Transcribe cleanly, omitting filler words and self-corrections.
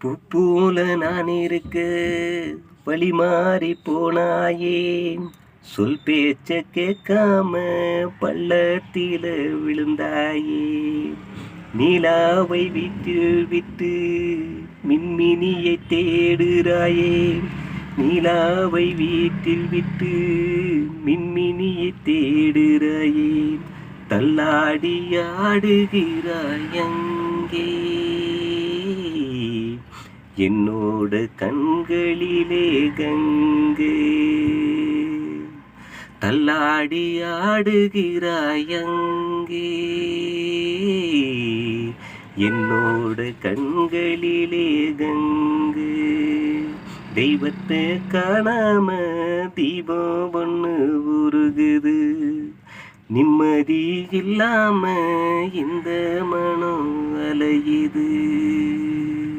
பூ போல நான் இருக்க வழி மாறி போனாயே, சொல் பேச்ச கேட்காம பள்ளத்தில விழுந்தாயே. நிலாவை வீட்டில் விட்டு மின்மினியை தேடுறாயே, நிலாவை வீட்டில் விட்டு மின்மினியை தேடுறாயே. தள்ளாடி ஆடுகிறாய் அங்கே என்னோட கண்களிலே கங்கை. தள்ளாடி ஆடுகிறாய் அங்கே என்னோட கண்களிலே கங்கை. தெய்வத்தை காணாம தீபம் ஒண்ணு உருகுது, நிம்மதி இல்லாம இந்த மனம் அலையுது.